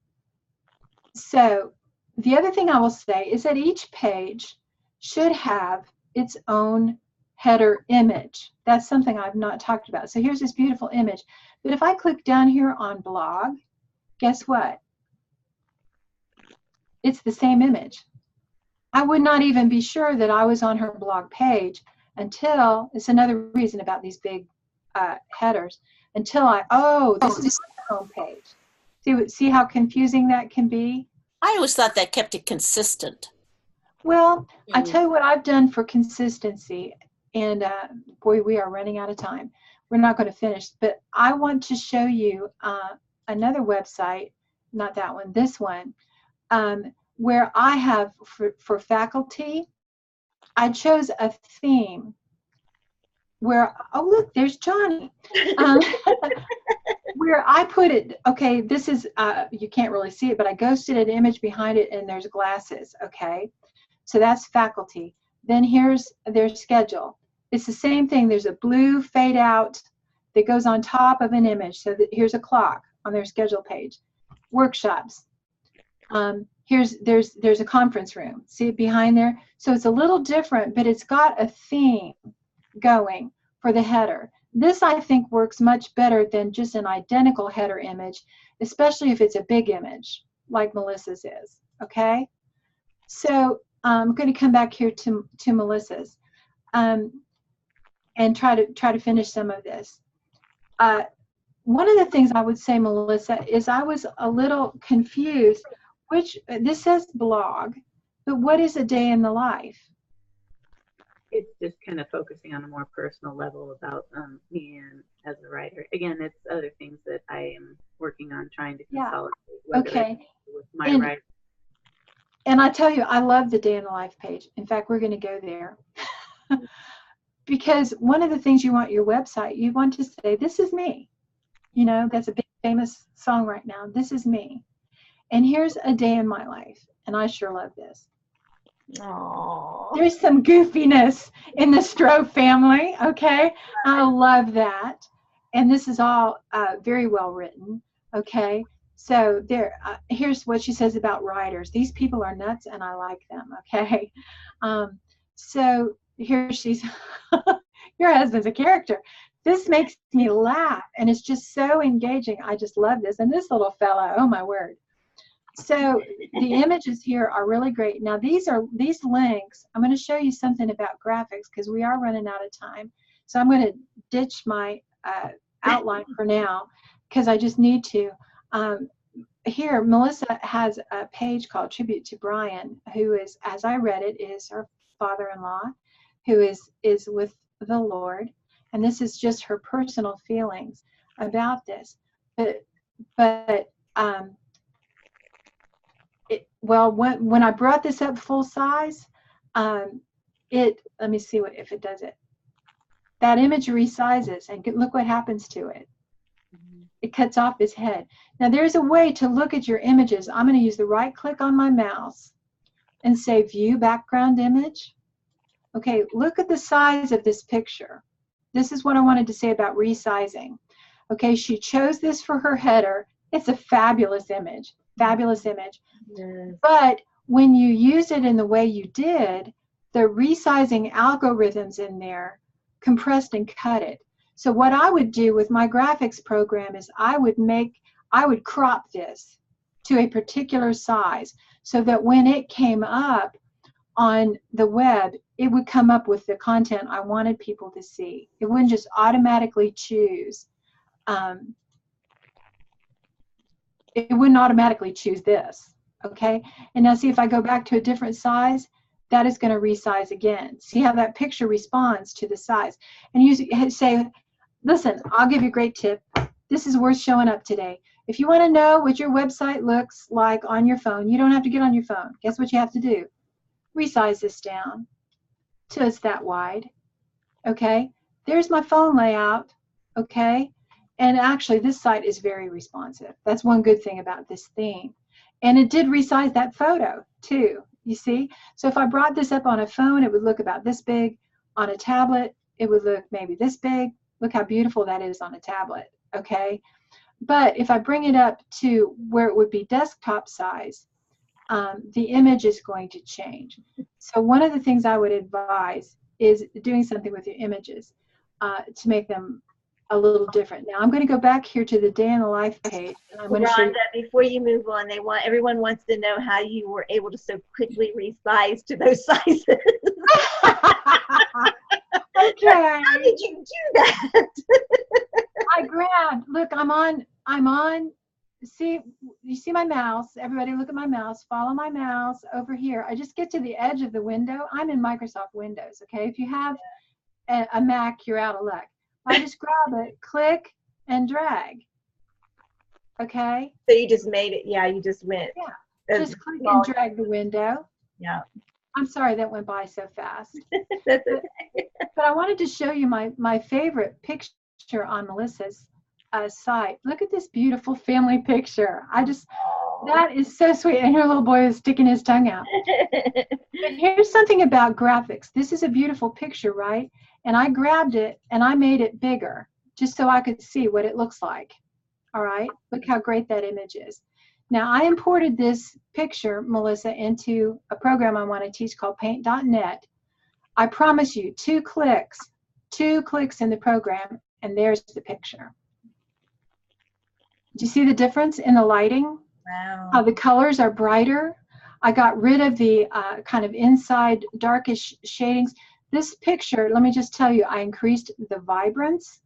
So the other thing I will say is that each page should have its own header image. That's something I've not talked about. So here's this beautiful image. But if I click down here on blog, guess what? It's the same image. I would not even be sure that I was on her blog page until, it's another reason about these big headers, until this is the home page. See how confusing that can be? I always thought that kept it consistent. Well, I tell you what I've done for consistency, and boy, we are running out of time. We're not going to finish, but I want to show you another website, not that one, this one, where I have, for faculty, I chose a theme where, oh look, there's Johnny, where I put it, okay, this is, you can't really see it, but I ghosted an image behind it, and there's glasses, okay? So that's faculty. Then here's their schedule. It's the same thing. There's a blue fade out that goes on top of an image. So here's a clock on their schedule page. Workshops. There's a conference room. See it behind there? So it's a little different, but it's got a theme going for the header. This, I think, works much better than just an identical header image, especially if it's a big image like Melissa's is, okay? So I'm going to come back here to Melissa's and try to finish some of this. One of the things I would say, Melissa, is I was a little confused. This says blog, but what is a day in the life? It's just kind of focusing on a more personal level about me and as a writer. Again, it's other things that I am working on trying to consolidate. Okay. With my writing. And I tell you, I love the day in the life page. In fact, we're going to go there. Because one of the things you want your website, you want to say, this is me. You know, that's a big famous song right now. This is me. And here's a day in my life. And I sure love this. Aww. There's some goofiness in the Stroh family, okay? I love that. And this is all very well written, okay? So here's what she says about writers. These people are nuts and I like them, okay? So here she's, your husband's a character. This makes me laugh and it's just so engaging. I just love this. And this little fellow, oh my word. So the images here are really great. Now these links, I'm going to show you something about graphics because we are running out of time. So I'm going to ditch my outline for now because I just need to. Here, Melissa has a page called Tribute to Brian, who is, as I read it, is her father-in-law, who is with the Lord. And this is just her personal feelings about this. But when I brought this up full size, let me see if it does it. That image resizes and look what happens to it. It cuts off his head. Now there's a way to look at your images. I'm going to use the right click on my mouse and say view background image. Okay, look at the size of this picture. This is what I wanted to say about resizing. Okay, she chose this for her header. It's a fabulous image. Fabulous image. Yes. But when you use it in the way you did, the resizing algorithms in there compressed and cut it. So what I would do with my graphics program is I would crop this to a particular size so that when it came up on the web, it would come up with the content I wanted people to see. It wouldn't just automatically choose. It wouldn't automatically choose this. Okay, and now see if I go back to a different size, that is going to resize again. See how that picture responds to the size. And you say, listen, I'll give you a great tip. This is worth showing up today. If you want to know what your website looks like on your phone, you don't have to get on your phone. Guess what you have to do? Resize this down till it's that wide. Okay, there's my phone layout. Okay, and actually this site is very responsive. That's one good thing about this theme. And it did resize that photo too, you see? So if I brought this up on a phone, it would look about this big. On a tablet, it would look maybe this big. Look how beautiful that is on a tablet, okay? But if I bring it up to where it would be desktop size, the image is going to change. So one of the things I would advise is doing something with your images to make them a little different. Now I'm going to go back here to the day in the life page, and I'm going to show you. Rhonda, before you move on, everyone wants to know how you were able to so quickly resize to those sizes. Okay. How did you do that? I grabbed. Look, I'm on. See, you see my mouse. Everybody, look at my mouse. Follow my mouse over here. I just get to the edge of the window. I'm in Microsoft Windows. Okay, if you have a Mac, you're out of luck. I just grab it, click, and drag. Okay? So you just made it, you just went. Yeah, just click and drag the window. Yeah. I'm sorry that went by so fast. That's okay. But I wanted to show you my favorite picture on Melissa's site. Look at this beautiful family picture. That is so sweet. And her little boy is sticking his tongue out. But here's something about graphics. This is a beautiful picture, right? And I grabbed it and I made it bigger just so I could see what it looks like. All right, look how great that image is. Now I imported this picture, Melissa, into a program I want to teach called paint.net. I promise you, 2 clicks in the program, and there's the picture. Do you see the difference in the lighting? Wow. How the colors are brighter. I got rid of the kind of inside darkish shadings. This picture, let me just tell you, I increased the vibrance,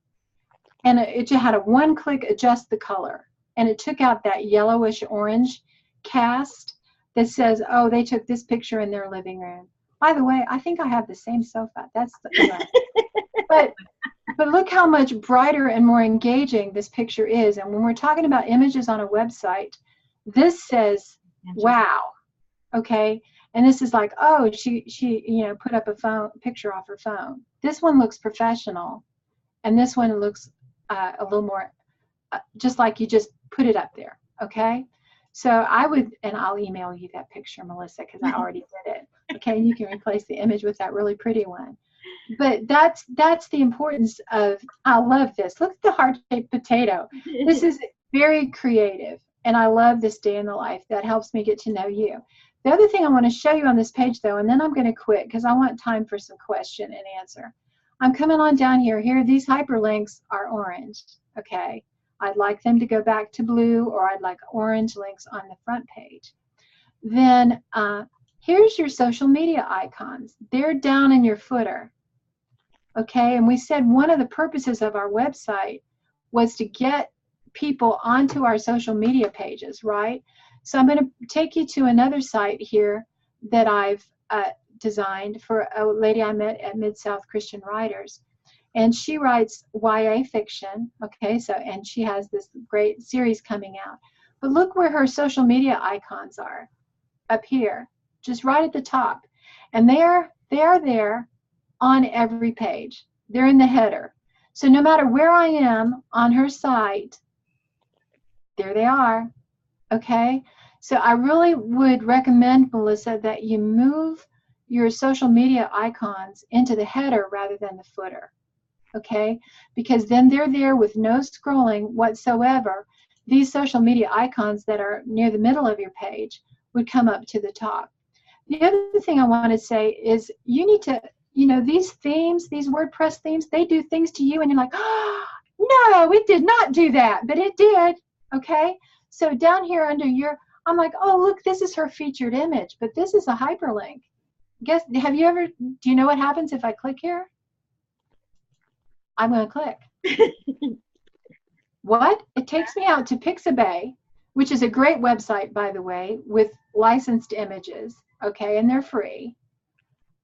and it just had a 1-click adjust the color, and it took out that yellowish orange cast that says, oh, they took this picture in their living room. By the way, I think I have the same sofa. That's the but look how much brighter and more engaging this picture is. And when we're talking about images on a website, this says, wow, okay? And this is like, oh, she put up a picture off her phone. This one looks professional, and this one looks a little more just like you just put it up there, okay? So I would, and I'll email you that picture, Melissa, because I already did it. Okay, and you can replace the image with that really pretty one. But that's the importance of, I love this. Look at the heart-shaped potato. This is very creative, and I love this day in the life. That helps me get to know you. The other thing I want to show you on this page, though, and then I'm going to quit because I want time for some question and answer. I'm coming on down here. Here, these hyperlinks are orange, okay? I'd like them to go back to blue, or I'd like orange links on the front page. Then here's your social media icons. They're down in your footer, okay? And we said one of the purposes of our website was to get people onto our social media pages, right? So I'm going to take you to another site here that I've designed for a lady I met at Mid-South Christian Writers. And she writes YA fiction, okay, so, and she has this great series coming out. But look where her social media icons are, up here, just right at the top. And they are there on every page. They're in the header. So no matter where I am on her site, there they are, okay? So I really would recommend, Melissa, that you move your social media icons into the header rather than the footer. Okay, because then they're there with no scrolling whatsoever. These social media icons that are near the middle of your page would come up to the top. The other thing I want to say is you need to, you know, these themes, these WordPress themes, they do things to you and you're like, oh, no, it did not do that, but it did. Okay, so down here under your, I'm like, oh, look, this is her featured image, but this is a hyperlink. Guess, have you ever, do you know what happens if I click here? I'm going to click. What? It takes me out to Pixabay, which is a great website, by the way, with licensed images, okay, and they're free.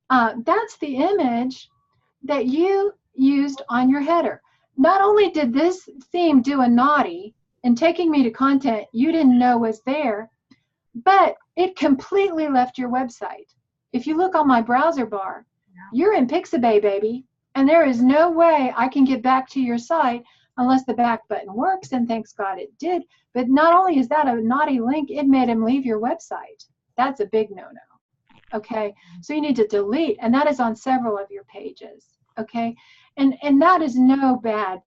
That's the image that you used on your header. Not only did this theme do a naughty in taking me to content you didn't know was there, but it completely left your website. If you look on my browser bar, you're in Pixabay, baby. And there is no way I can get back to your site unless the back button works, and thanks God it did. But not only is that a naughty link, it made him leave your website. That's a big no-no, okay? So you need to delete, and that is on several of your pages, okay? And that is no bad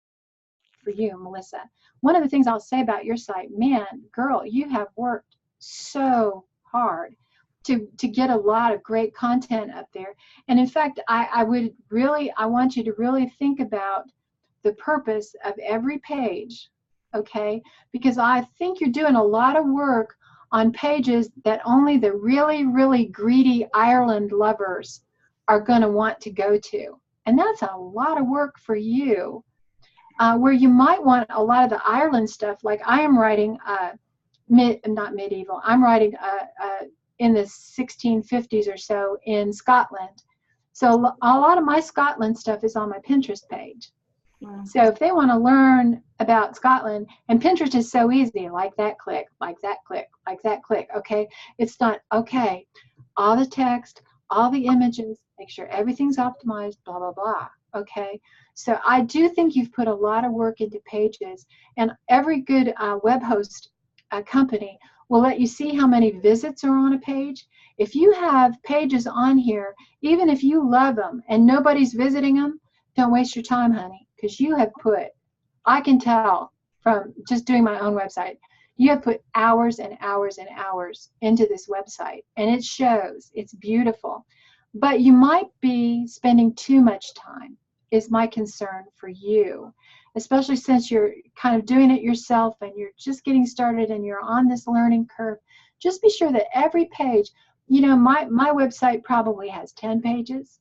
for you, Melissa. One of the things I'll say about your site, man, girl, you have worked so hard to get a lot of great content up there. And in fact, I want you to really think about the purpose of every page, okay? Because I think you're doing a lot of work on pages that only the really, really greedy Ireland lovers are going to want to go to. And that's a lot of work for you, where you might want a lot of the Ireland stuff, like I am writing, not medieval, I'm writing in the 1650s or so in Scotland. So a lot of my Scotland stuff is on my Pinterest page. Wow. So if they want to learn about Scotland, and Pinterest is so easy, like that click, like that click, like that click, okay? It's not, okay, all the text, all the images, make sure everything's optimized, blah, blah, blah, okay? So I do think you've put a lot of work into pages, and every good web host company will let you see how many visits are on a page. If you have pages on here, even if you love them and nobody's visiting them, don't waste your time, honey, because you have put, I can tell from just doing my own website, you have put hours and hours and hours into this website, and it shows. It's beautiful. But you might be spending too much time, is my concern for you, especially since you're kind of doing it yourself and you're just getting started and you're on this learning curve. Just be sure that every page, you know, my website probably has 10 pages,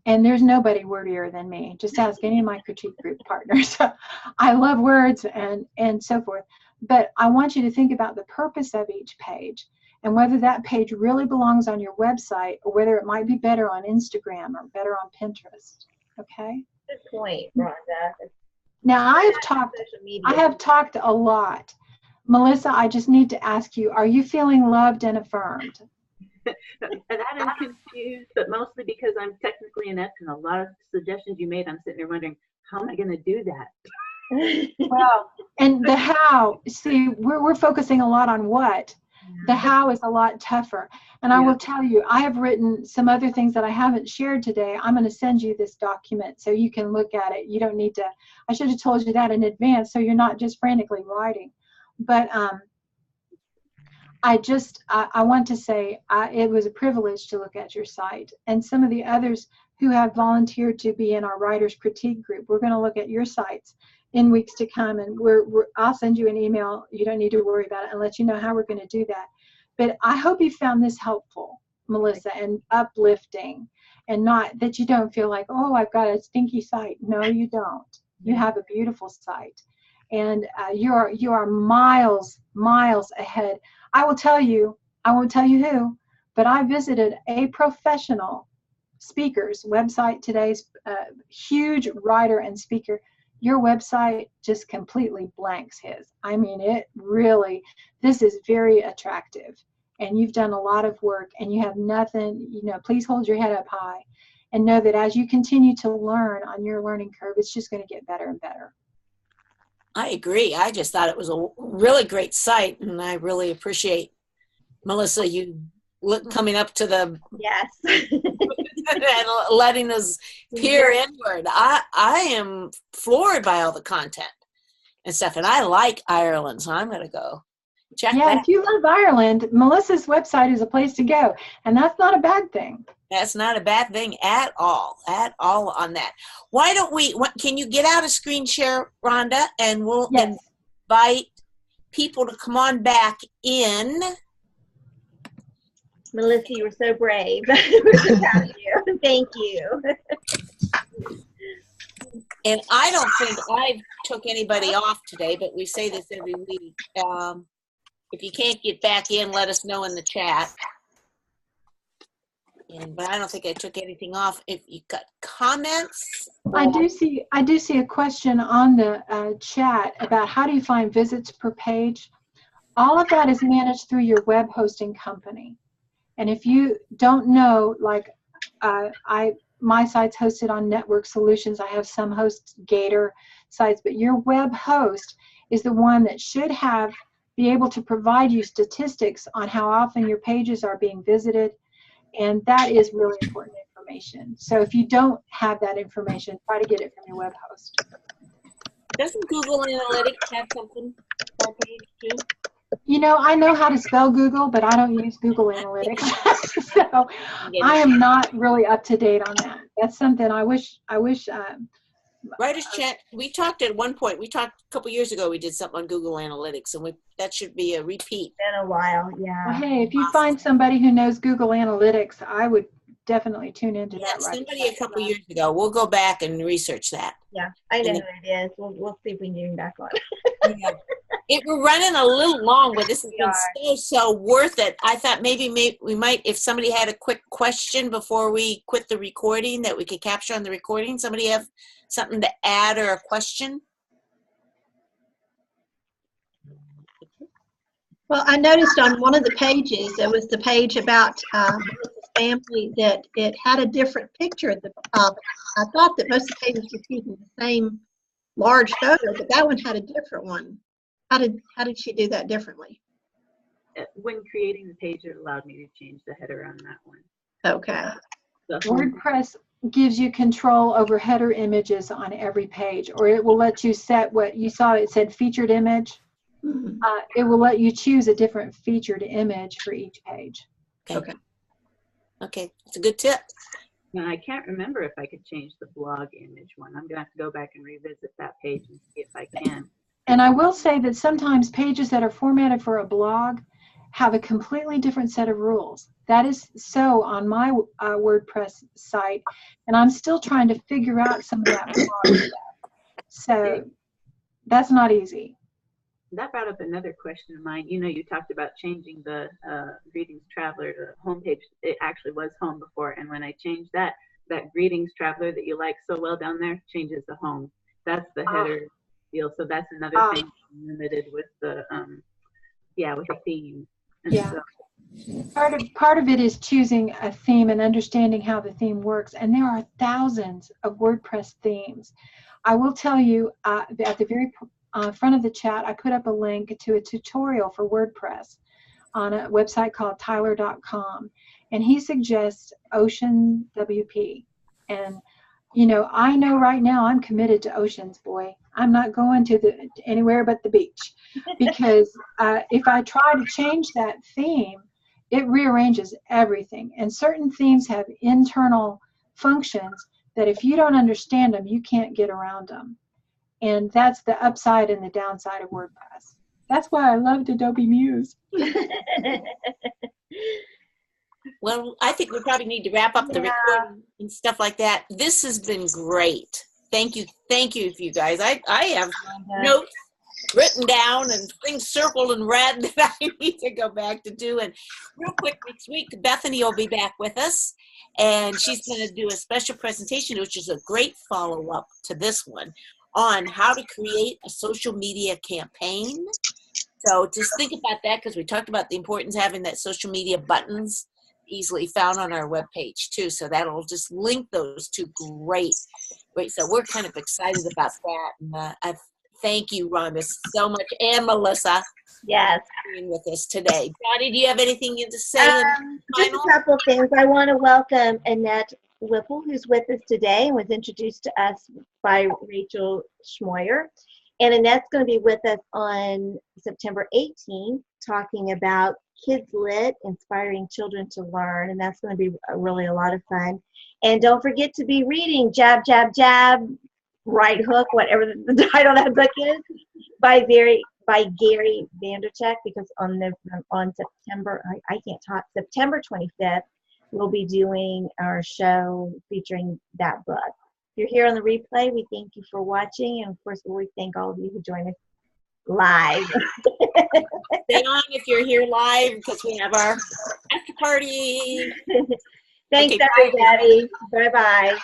and there's nobody wordier than me. Just ask any of my critique group partners. I love words and so forth. But I want you to think about the purpose of each page and whether that page really belongs on your website or whether it might be better on Instagram or better on Pinterest. Okay? Good point, Rhonda. Now I have talked a lot. Melissa, I just need to ask you, are you feeling loved and affirmed? And I'm confused, but mostly because I'm technically inept, and a lot of suggestions you made, I'm sitting there wondering, how am I going to do that? Well, and the how, see, we're focusing a lot on what. The how is a lot tougher. And I will tell you, I have written some other things that I haven't shared today. I'm going to send you this document so you can look at it. You don't need to, I should have told you that in advance so you're not just frantically writing. But I want to say it was a privilege to look at your site. And some of the others who have volunteered to be in our writer's critique group, we're going to look at your sites in weeks to come, and I'll send you an email. You don't need to worry about it and let you know how we're going to do that. But I hope you found this helpful, Melissa, and uplifting, and not that you don't feel like, oh, I've got a stinky site. No, you don't. You have a beautiful site, and you are miles ahead. I will tell you, I won't tell you who, but I visited a professional speaker's website today, huge writer and speaker. Your website just completely blanks his. I mean, it really, this is very attractive, and you've done a lot of work, and you have nothing, please hold your head up high and know that as you continue to learn on your learning curve, it's just going to get better and better. I agree. I just thought it was a really great site, and I really appreciate, Melissa, you coming up to the yes and letting us peer inward. I am floored by all the content and stuff, and I like Ireland, so I'm going to go check that. If you love Ireland, Melissa's website is a place to go, and that's not a bad thing. That's not a bad thing at all on that. Why don't we, can you get out a screen share, Rhonda, and we'll invite people to come on back in. Melissa, you were so brave. We're so proud of you. Thank you. And I don't think I took anybody off today, but we say this every week. If you can't get back in, let us know in the chat. But I don't think I took anything off. If you got comments, I do see a question on the chat about how do you find visits per page. All of that is managed through your web hosting company. And if you don't know, like my site's hosted on Network Solutions. I have some host Gator sites, but your web host is the one that should be able to provide you statistics on how often your pages are being visited. And that is really important information. So if you don't have that information, try to get it from your web host. Doesn't Google Analytics have something per page too? I know how to spell Google, but I don't use Google Analytics. So I am not really up to date on that. That's something I wish. Writers Chat, we talked at one point, a couple years ago, we did something on Google Analytics, and that should be a repeat. Been a while, yeah. Well, hey, if you find somebody who knows Google Analytics, I would definitely tune into that. Somebody a couple years ago. We'll go back and research that. Yeah, I know who it is. We'll see if we can get him back on. We're running a little long, but this has been so worth it. I thought maybe we might, if somebody had a quick question before we quit the recording that we could capture on the recording. Somebody have something to add or a question? Well, I noticed on one of the pages, there was the page about family, that it had a different picture at the top. I thought that most of the pages were keeping the same large photo, but that one had a different one. How did she do that differently? When creating the page, it allowed me to change the header on that one. Okay. WordPress gives you control over header images on every page, or it will let you set what you saw. It said featured image. Mm-hmm. It will let you choose a different featured image for each page. Okay. It's a good tip. Now, I can't remember if I could change the blog image one. I'm going to have to go back and revisit that page and see if I can. And I will say that sometimes pages that are formatted for a blog have a completely different set of rules. That is so on my WordPress site, and I'm still trying to figure out some of that blog stuff. So that's not easy. That brought up another question of mine. You talked about changing the Greetings Traveler to homepage. It actually was home before, and when I changed that Greetings Traveler that you like so well down there changes the home. That's the header deal. So that's another thing limited with the with the theme. And so, part of it is choosing a theme and understanding how the theme works. And there are thousands of WordPress themes. I will tell you at the very front of the chat, I put up a link to a tutorial for WordPress on a website called Tyler.com, and he suggests Ocean WP. And you know, I know right now I'm committed to oceans, boy. I'm not going to anywhere but the beach, because if I try to change that theme, it rearranges everything. And certain themes have internal functions that if you don't understand them, you can't get around them. And that's the upside and the downside of WordPress. That's why I loved Adobe Muse. Well, I think we probably need to wrap up the recording and stuff like that. This has been great. Thank you you guys. I have notes written down and things circled in red that I need to go back to do. And real quick, next week, Bethany will be back with us, and she's going to do a special presentation, which is a great follow-up to this one, on how to create a social media campaign. So just think about that, because we talked about the importance of having that social media buttons easily found on our webpage too. So that'll just link those two. Great. So we're kind of excited about that. And I thank you, Rhonda, so much, and Melissa. Yes. For being with us today. Dottie, do you have anything to say? Just a couple things. I want to welcome Annette Whipple, who's with us today and was introduced to us by Rachel Schmoyer. And Annette's going to be with us on September 18th talking about Kids Lit, Inspiring Children to Learn. And that's going to be really a lot of fun. And don't forget to be reading Jab, Jab, Jab, Right Hook, whatever the title of that book is, by Gary Vandercheck, because on September, I can't talk, September 25th, we'll be doing our show featuring that book. If you're here on the replay, we thank you for watching, and of course, we thank all of you who join us live. Stay on if you're here live, because we have our after party. Thanks, Okay, everybody. Bye-bye.